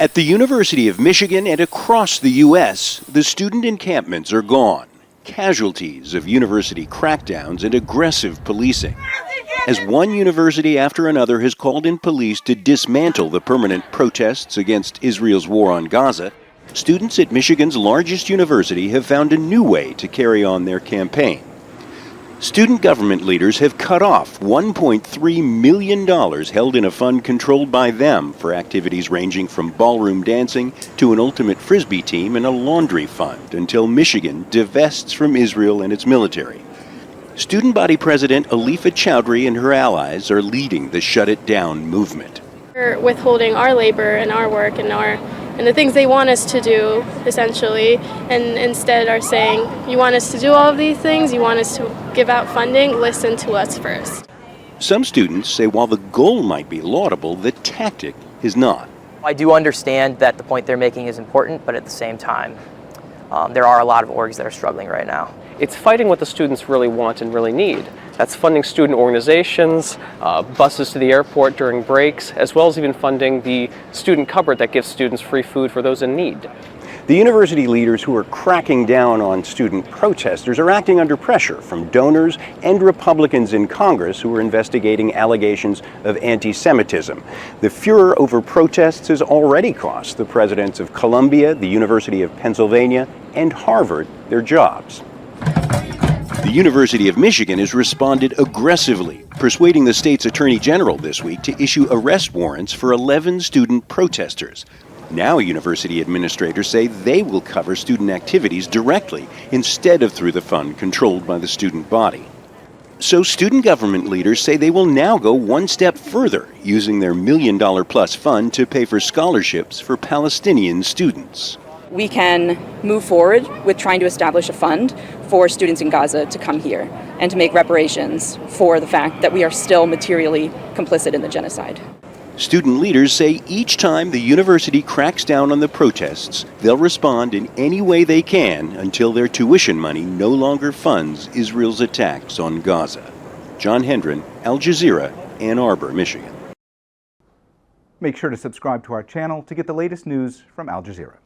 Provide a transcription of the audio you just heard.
At the University of Michigan and across the U.S., the student encampments are gone, casualties of university crackdowns and aggressive policing. As one university after another has called in police to dismantle the permanent protests against Israel's war on Gaza, students at Michigan's largest university have found a new way to carry on their campaign. Student government leaders have cut off $1.3 million held in a fund controlled by them for activities ranging from ballroom dancing to an ultimate frisbee team and a laundry fund until Michigan divests from Israel and its military. Student body president Alifa Chowdhury and her allies are leading the Shut It Down movement. We're withholding our labor and our work and the things they want us to do, essentially, and instead are saying, you want us to do all of these things, you want us to give out funding, listen to us first. Some students say while the goal might be laudable, the tactic is not. I do understand that the point they're making is important, but at the same time, there are a lot of orgs that are struggling right now. It's fighting what the students really want and really need. That's funding student organizations, buses to the airport during breaks, as well as even funding the student cupboard that gives students free food for those in need. The university leaders who are cracking down on student protesters are acting under pressure from donors and Republicans in Congress who are investigating allegations of anti-Semitism. The furor over protests has already cost the presidents of Columbia, the University of Pennsylvania, and Harvard their jobs. The University of Michigan has responded aggressively, persuading the state's attorney general this week to issue arrest warrants for 11 student protesters. Now university administrators say they will cover student activities directly instead of through the fund controlled by the student body. So student government leaders say they will now go one step further, using their $1 million+ fund to pay for scholarships for Palestinian students. We can move forward with trying to establish a fund for students in Gaza to come here and to make reparations for the fact that we are still materially complicit in the genocide. Student leaders say each time the university cracks down on the protests, they'll respond in any way they can until their tuition money no longer funds Israel's attacks on Gaza. John Hendren, Al Jazeera, Ann Arbor, Michigan. Make sure to subscribe to our channel to get the latest news from Al Jazeera.